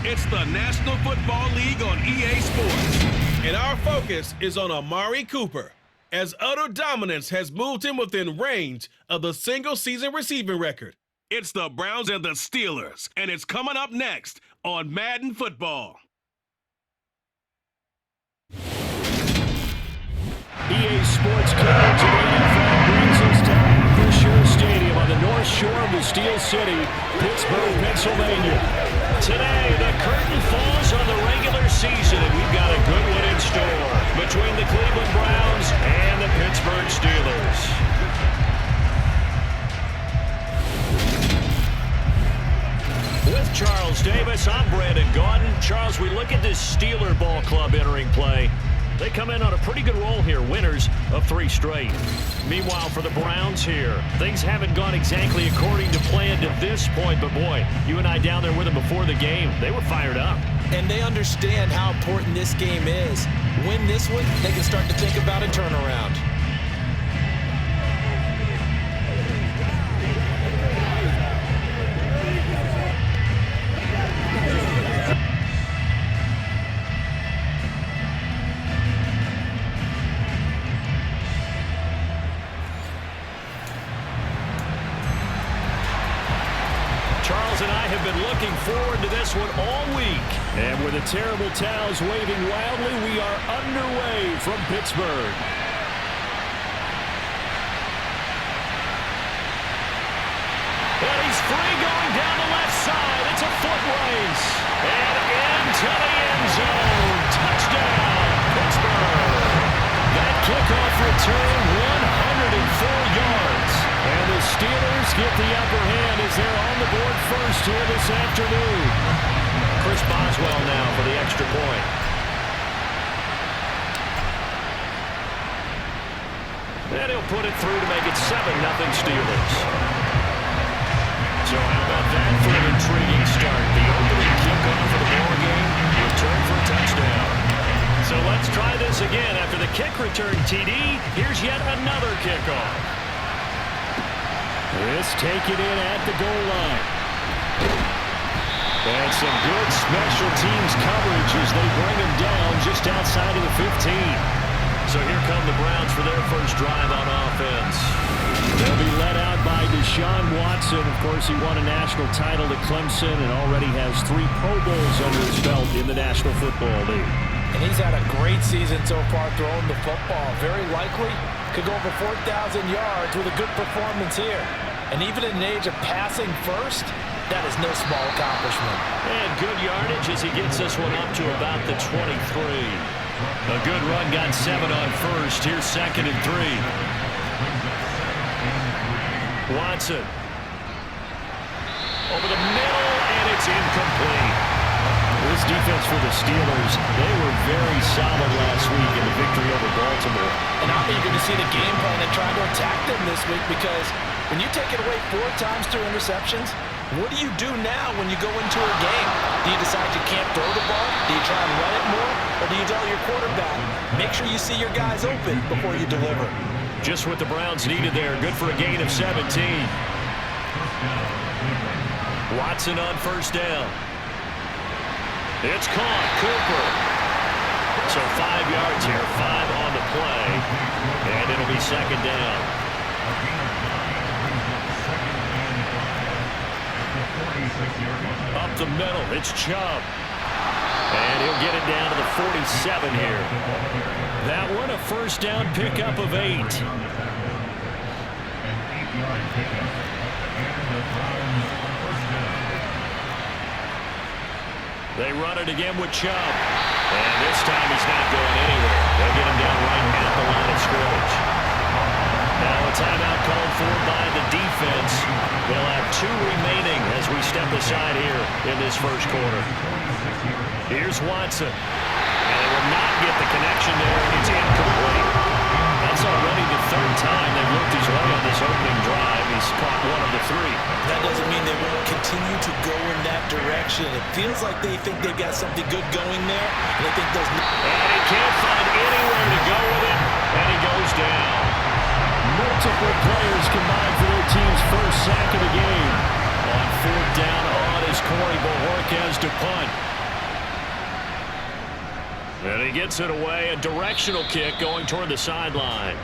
It's the National Football League on EA Sports. And our focus is on Amari Cooper, as utter dominance has moved him within range of the single-season receiving record. It's the Browns and the Steelers, and it's coming up next on Madden Football. EA Sports coverage of the NFL brings us to Acrisure Stadium on the north shore of the Steel City, Pittsburgh, Pennsylvania. Today, the curtain falls on the regular season, and we've got a good one in store between the Cleveland Browns and the Pittsburgh Steelers. With Charles Davis, I'm Brandon Gaudin. Charles, we look at this Steeler ball club entering play. They come in on a pretty good roll here, winners of 3 straight. Meanwhile, for the Browns here, things haven't gone exactly according to plan to this point, but boy, you and I down there with them before the game, they were fired up. And they understand how important this game is. Win this one, they can start to think about a turnaround. Looking forward to this one all week. And with the terrible towels waving wildly, we are underway from Pittsburgh. And he's free going down the left side. It's a foot race. And into the end zone. Touchdown, Pittsburgh. That kickoff return, 104 yards. And the Steelers get the upper hand as they're on the board first here this afternoon. Chris Boswell now for the extra point. And he'll put it through to make it 7-0 Steelers. So how about that for an intriguing start? The opening kickoff of the ball game, return for a touchdown. So let's try this again. After the kick return TD, here's yet another kickoff. This taken in at the goal line. And some good special teams coverage as they bring him down just outside of the 15. So here come the Browns for their first drive on offense. They'll be led out by Deshaun Watson. Of course, he won a national title at Clemson and already has 3 Pro Bowls under his belt in the National Football League. And he's had a great season so far throwing the football. Very likely could go over 4,000 yards with a good performance here. And even in an age of passing first, that is no small accomplishment. And good yardage as he gets this one up to about the 23. A good run, got 7 on first. Here's 2nd and 3. Watson. Over the middle, and it's incomplete. This defense for the Steelers, they were very solid last week in the victory over Baltimore. And I'm eager to see the game plan and try to attack them this week because when you take it away 4 times through interceptions, what do you do now when you go into a game? Do you decide you can't throw the ball? Do you try and run it more? Or do you tell your quarterback, make sure you see your guys open before you deliver? Just what the Browns needed there. Good for a gain of 17. Watson on first down. It's caught. Cooper. So 5 yards here, 5 on the play. And it'll be 2nd down. Up the middle, it's Chubb. And he'll get it down to the 47 here. That one a first down pickup of 8. They run it again with Chubb. And this time he's not going anywhere. They'll get him down right at the line of scrimmage. Now a timeout called for by the defense. They'll have 2 remaining as we step aside here in this first quarter. Here's Watson. And they will not get the connection there. It's incomplete. That's already the 3rd time they've looked his way on this opening drive. He's caught 1 of the 3. That doesn't mean they won't continue to go in that direction. It feels like they think they've got something good going there. And they think there's no... And he can't find anywhere to go with it. And he goes down. Multiple players combined for their team's first sack of the game. On 4th down on is Corey Bojorquez to punt. And he gets it away, a directional kick going toward the sideline.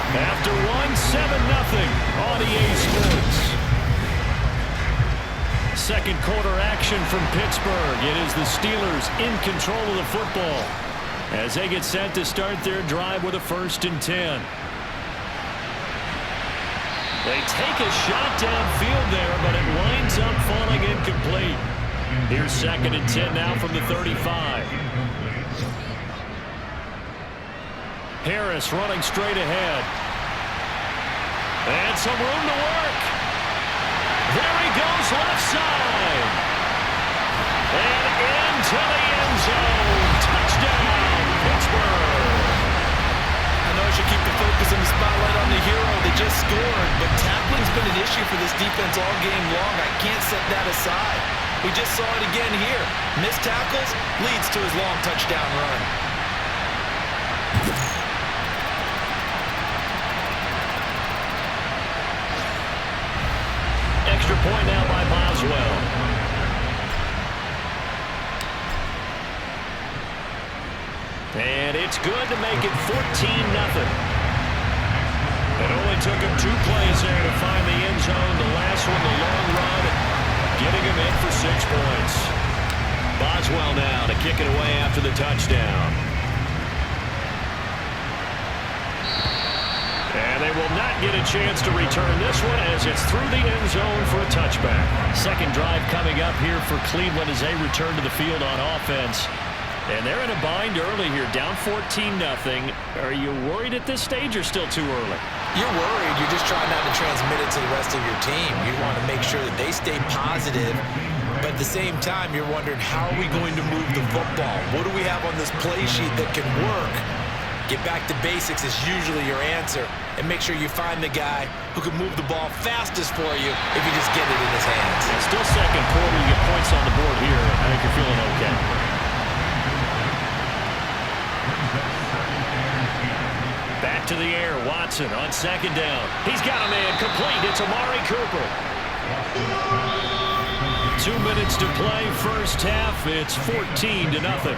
After one, 7-0 on EA Sports. Second quarter action from Pittsburgh. It is the Steelers in control of the football as they get set to start their drive with a 1st and 10. They take a shot downfield there, but it winds up falling incomplete. Here's 2nd and 10 now from the 35. Harris running straight ahead. And some room to work. There he goes left side. And into the end zone. Touchdown, Pittsburgh. I know I should keep the focus and the spotlight on the hero. They just scored, but tackling's been an issue for this defense all game long. I can't set that aside. We just saw it again here. Missed tackles leads to his long touchdown run. Extra point now by Boswell. And it's good to make it 14-0. It only took him 2 plays there to find the end zone. The last one, the long run, getting him in for 6 points. Boswell now to kick it away after the touchdown. And they will not get a chance to return this one as it's through the end zone for a touchback. Second drive coming up here for Cleveland as they return to the field on offense. And they're in a bind early here, down 14-0. Are you worried at this stage or still too early? You're worried. You're just trying not to transmit it to the rest of your team. You want to make sure that they stay positive. But at the same time, you're wondering, how are we going to move the football? What do we have on this play sheet that can work? Get back to basics is usually your answer. And make sure you find the guy who can move the ball fastest for you if you just get it in his hands. It's still second quarter. You get points on the board here. I think you're feeling okay. Back to the air. Watson on 2nd down. He's got a man complete. It's Amari Cooper. 2 minutes to play. First half. It's 14-0.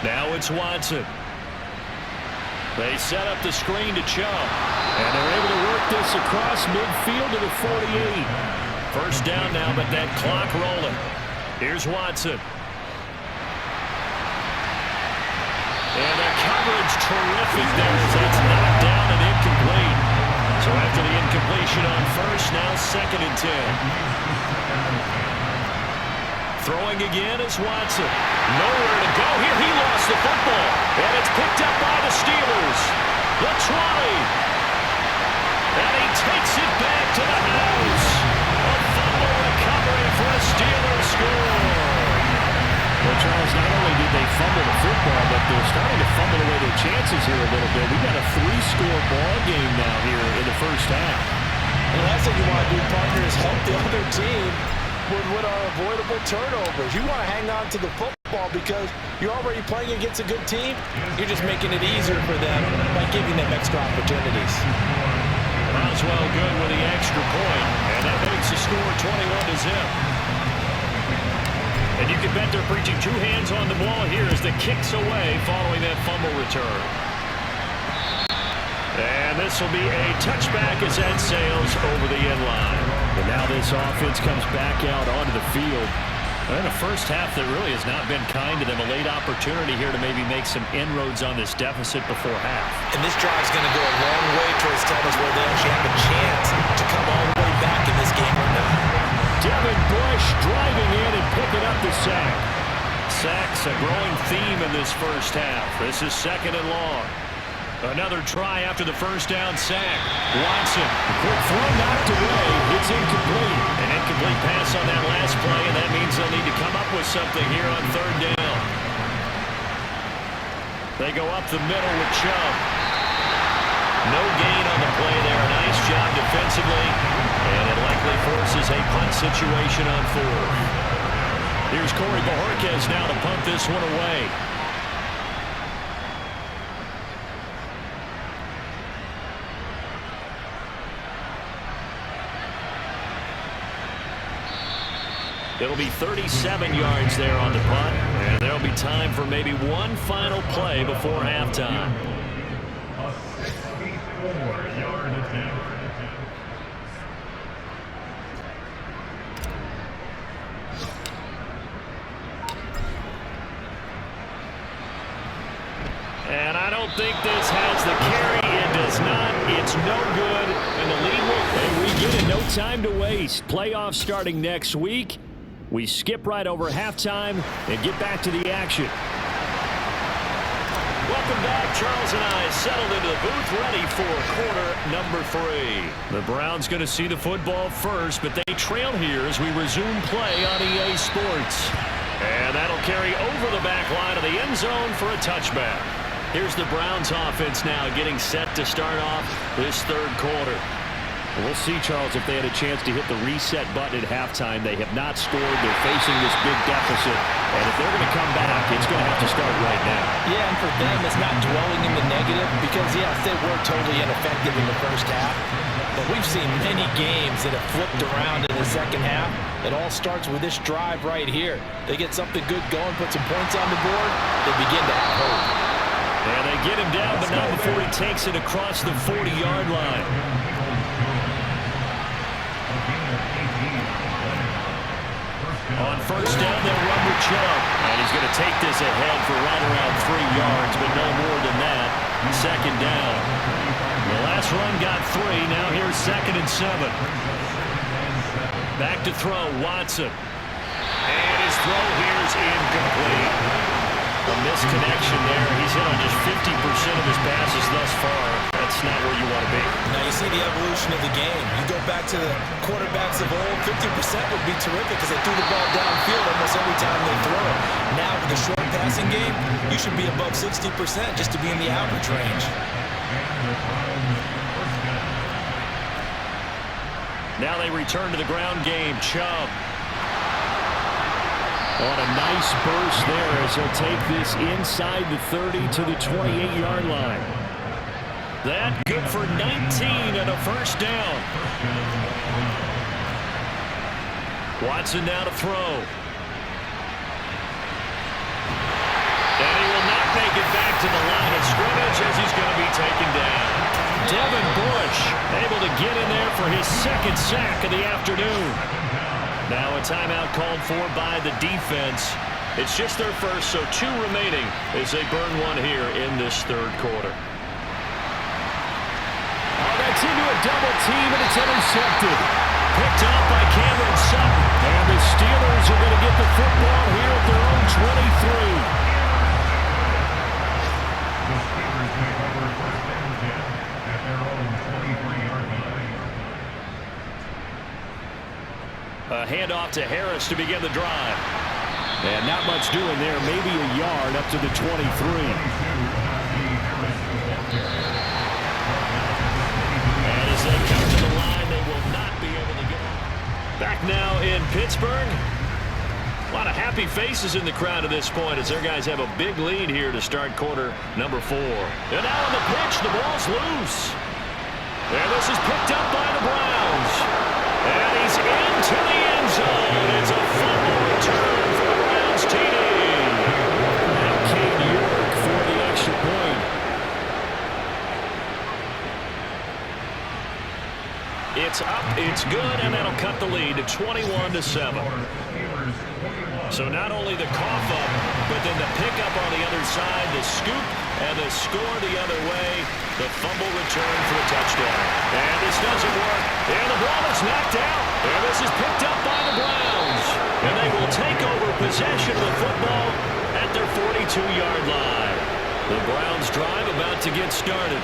Now it's Watson. They set up the screen to Chubb. And they're able to work this across midfield to the 48. First down now, but that clock rolling. Here's Watson. And the coverage terrific there as that's knocked down and incomplete. So after the incompletion on first, now 2nd and 10. Throwing again is Watson. Nowhere to go here. He lost the football. And it's picked up by the Steelers. The 20. And he takes it back to the house. A fumble recovery for a Steelers score. Well, Charles, not only did they fumble the football, but they're starting to fumble away their chances here a little bit. We've got a 3-score ball game now here in the first half. The last thing you want to do, partner, is help the other team with our avoidable turnovers. You want to hang on to the football because you're already playing against a good team. You're just making it easier for them by giving them extra opportunities. Boswell good with the extra point, and that makes the score 21-0. And you can bet they're preaching 2 hands on the ball here as the kick's away following that fumble return. And this will be a touchback as that sails over the end line. And now this offense comes back out onto the field. And a first half that really has not been kind to them. A late opportunity here to maybe make some inroads on this deficit before half. And this drive's going to go a long way towards telling us whether they actually have a chance to come all the way back in this game or not. Devin Bush driving in and picking up the sack. Sacks a growing theme in this first half. This is 2nd and long. Another try after the first down sack. Watson, quick throw knocked away. It's incomplete. An incomplete pass on that last play, and that means they'll need to come up with something here on 3rd down. They go up the middle with Chubb. No gain on the play there. Nice job defensively, and it likely forces a punt situation on 4th. Here's Corey Bojorquez now to punt this one away. It'll be 37 yards there on the punt, and there'll be time for maybe one final play before halftime. And I don't think this has the carry. It does not. It's no good. And the lead will... And we get it. No time to waste. Playoffs starting next week. We skip right over halftime and get back to the action. Welcome back. Charles and I settled into the booth ready for quarter number 3. The Browns going to see the football first, but they trail here as we resume play on EA Sports. And that'll carry over the back line of the end zone for a touchback. Here's the Browns offense now getting set to start off this third quarter. We'll see, Charles, if they had a chance to hit the reset button at halftime. They have not scored. They're facing this big deficit. And if they're going to come back, it's going to have to start right now. Yeah, and for them, it's not dwelling in the negative because, yes, they were totally ineffective in the first half. But we've seen many games that have flipped around in the second half. It all starts with this drive right here. They get something good going, put some points on the board, they begin to have hope. And they get him down, but not before he takes it across the 40-yard line. On first down, they'll run with Chubb. And he's going to take this ahead for right around 3 yards, but no more than that. Second down. The last run got 3. Now here's 2nd and 7. Back to throw, Watson. And his throw here is incomplete. A misconnection there. He's hit on just 50% of his passes thus far. That's not where you want to be. Now you see the evolution of the game. You go back to the quarterbacks of old, 50% would be terrific because they threw the ball downfield almost every time they throw it. Now with the short passing game, you should be above 60% just to be in the average range. Now they return to the ground game. Chubb. On a nice burst there as he'll take this inside the 30 to the 28-yard line. That good for 19 and a first down. Watson now to throw. And he will not make it back to the line of scrimmage as he's going to be taken down. Devin Bush able to get in there for his 2nd sack of the afternoon. Now a timeout called for by the defense. It's just their first, so 2 remaining as they burn one here in this third quarter. Oh, that's into a double team, and it's intercepted. Picked up by Cameron Sutton. And the Steelers are going to get the football here at their own 23. A handoff to Harris to begin the drive. And not much doing there. Maybe a yard up to the 23. And as they come to the line, they will not be able to get it. Back now in Pittsburgh. A lot of happy faces in the crowd at this point as their guys have a big lead here to start quarter number 4. And now on the pitch, the ball's loose. And this is picked up by the Browns. And he's into the end zone. It's a fumble return for the Browns TD. And Cade York for the extra point. It's up, it's good, and that'll cut the lead to 21-7. So not only the cough up, but then the pickup on the other side, the scoop, and the score the other way. The fumble return for a touchdown. And this doesn't work. And the ball is knocked out. And this is picked up by the Browns. And they will take over possession of the football at their 42-yard line. The Browns drive about to get started.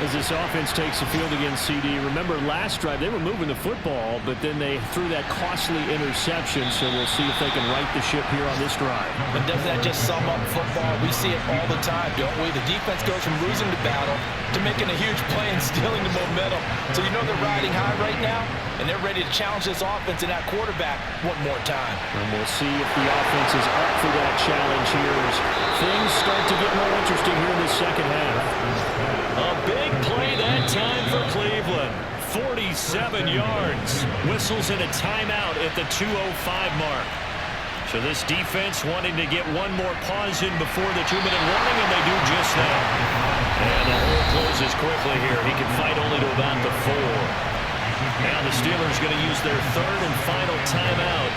As this offense takes the field against CD. Remember last drive they were moving the football, but then they threw that costly interception, so we'll see if they can right the ship here on this drive. But doesn't that just sum up football? We see it all the time, don't we? The defense goes from losing the battle to making a huge play and stealing the momentum. So you know they're riding high right now, and they're ready to challenge this offense and that quarterback one more time. And we'll see if the offense is up for that challenge here as things start to get more interesting here in the second half. A big play that time for Cleveland. 47 yards. Whistles in a timeout at the 2:05 mark. So this defense wanting to get one more pause in before the 2-minute warning, and they do just that. And the hole closes quickly here. He can fight only to about the 4. Now the Steelers going to use their third and final timeout.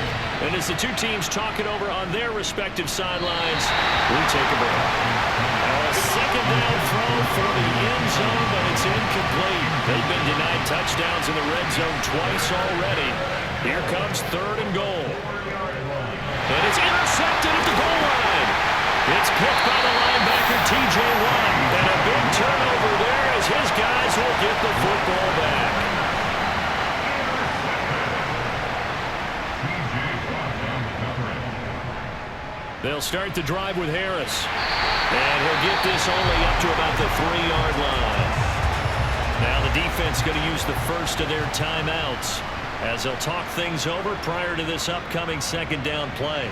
And as the two teams talk it over on their respective sidelines, we take a break. Now a second down throw for the end zone, but it's incomplete. They've been denied touchdowns in the red zone twice already. Here comes third and goal. And it's intercepted at the goal line. It's picked by the linebacker, T.J. Watt. And a big turnover there as his guys will get the football back. They'll start the drive with Harris. And he'll get this only up to about the 3-yard line. Now the defense going to use the first of their timeouts as they'll talk things over prior to this upcoming second down play.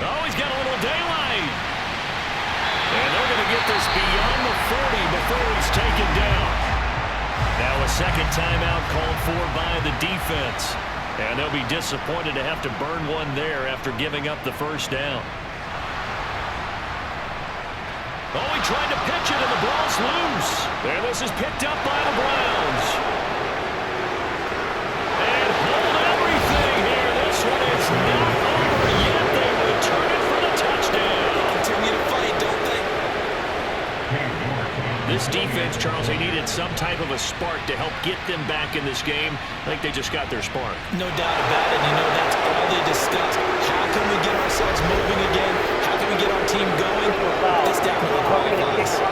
Oh, he's got a little daylight. And they're going to get this beyond the 40 before he's taken down. Now a second timeout called for by the defense. And they'll be disappointed to have to burn one there after giving up the first down. Oh, he tried to pitch it, and the ball's loose. And this is picked up by the Browns. And hold everything here. This one is not over yet. They return it for the touchdown. Continue to fight, don't they? This defense, Charles, they needed some type of a spark to help get them back in this game. I think they just got their spark. No doubt about it. You know, that's all they discussed. How can we get ourselves moving again? How can we get our team going? This definitely qualifies.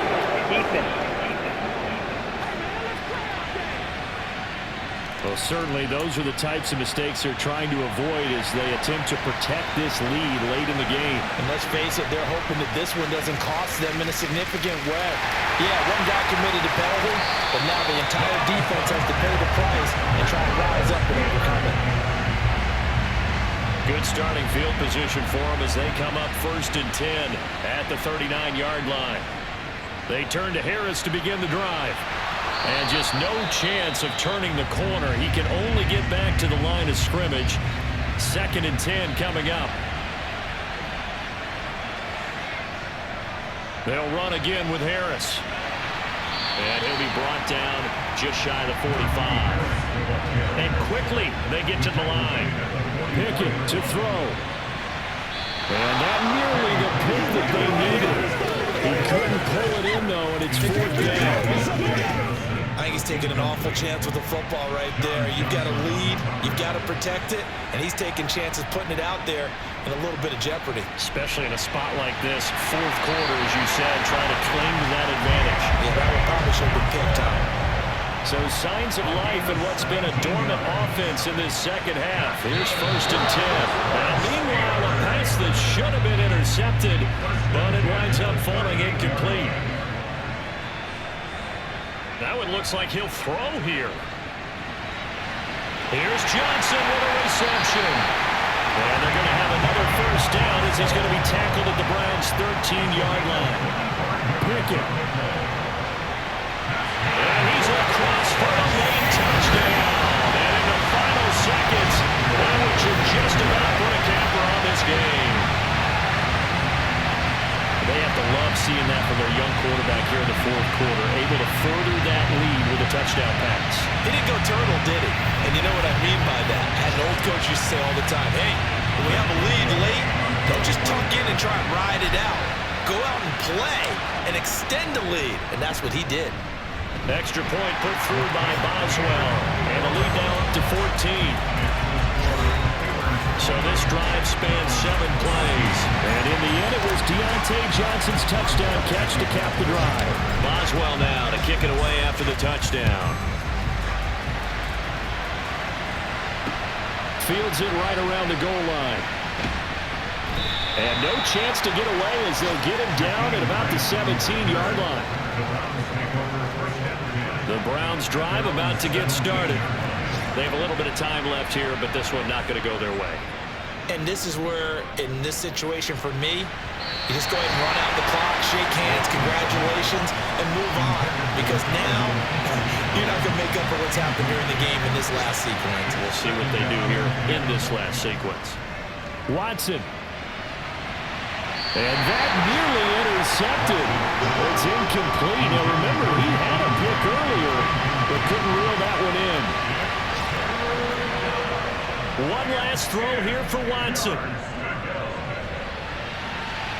Well, certainly those are the types of mistakes they're trying to avoid as they attempt to protect this lead late in the game. And let's face it, they're hoping that this one doesn't cost them in a significant way. Yeah, one guy committed a penalty, but now the entire defense has to pay the price and try to rise up and overcome it. Good starting field position for them as they come up 1st and 10 at the 39-yard line. They turn to Harris to begin the drive. And just no chance of turning the corner. He can only get back to the line of scrimmage. 2nd and 10 coming up. They'll run again with Harris. And he'll be brought down just shy of the 45. And quickly they get to the line. Pickett to throw. And not nearly the pick that they needed. He couldn't pull it in, though, and it's 4th down. I think he's taking an awful chance with the football right there. You've got to lead, you've got to protect it, and he's taking chances putting it out there in a little bit of jeopardy. Especially in a spot like this, 4th quarter, as you said, trying to cling to that advantage. Yeah, that one probably should have been picked up. So signs of life in what's been a dormant offense in this second half. Here's 1st and 10. Now, meanwhile, a pass that should have been intercepted, but it winds up falling incomplete. Now it looks like he'll throw here. Here's Johnson with a reception. And they're going to have another 1st down as he's going to be tackled at the Browns' 13-yard line. Pickett. And he's across for a late touchdown. And in the final seconds, that should just about put a capper on this game. They have to love seeing that from their young quarterback here in the 4th quarter, able to further that lead with a touchdown pass. He didn't go turtle, did he? And you know what I mean by that? I had an old coach used to say all the time, hey, when we have a lead late, don't just tuck in and try and ride it out. Go out and play and extend the lead. And that's what he did. Extra point put through by Boswell. And the lead now up to 14. So this drive spans 7 plays. And in the end, it was Deontay Johnson's touchdown catch to cap the drive. Boswell now to kick it away after the touchdown. Fields it right around the goal line. And no chance to get away as they'll get him down at about the 17-yard line. The Browns drive about to get started. They have a little bit of time left here, but this one not going to go their way. And this is where, in this situation for me, you just go ahead and run out the clock, shake hands, congratulations, and move on. Because now, you're not going to make up for what's happened during the game in this last sequence. We'll see what they do here in this last sequence. Watson. And that nearly intercepted. It's incomplete. Now remember, he had a pick earlier, but couldn't reel that one in. One last throw here for Watson.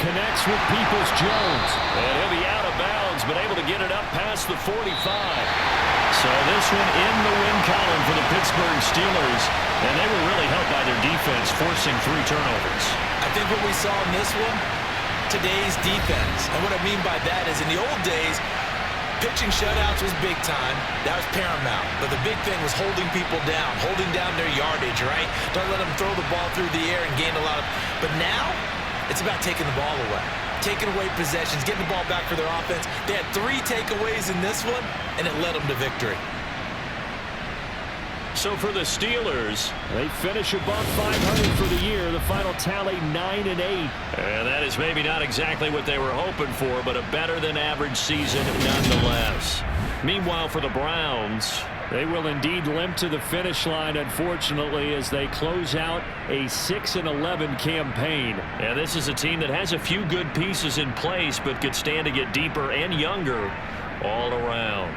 Connects with Peoples-Jones. And he'll be out of bounds, but able to get it up past the 45. So this one in the win column for the Pittsburgh Steelers. And they were really helped by their defense, forcing 3 turnovers. I think what we saw in this one, today's defense. And what I mean by that is in the old days, pitching shutouts was big time. That was paramount. But the big thing was holding people down, holding down their yardage, right? Don't let them throw the ball through the air and gain a lot of... But now, it's about taking the ball away. Taking away possessions, getting the ball back for their offense. They had 3 takeaways in this one, and it led them to victory. So for the Steelers, they finish above 500 for the year. The final tally 9-8. And that is maybe not exactly what they were hoping for, but a better than average season nonetheless. Meanwhile, for the Browns, they will indeed limp to the finish line, unfortunately, as they close out a 6-11 campaign. Yeah, this is a team that has a few good pieces in place, but could stand to get deeper and younger all around.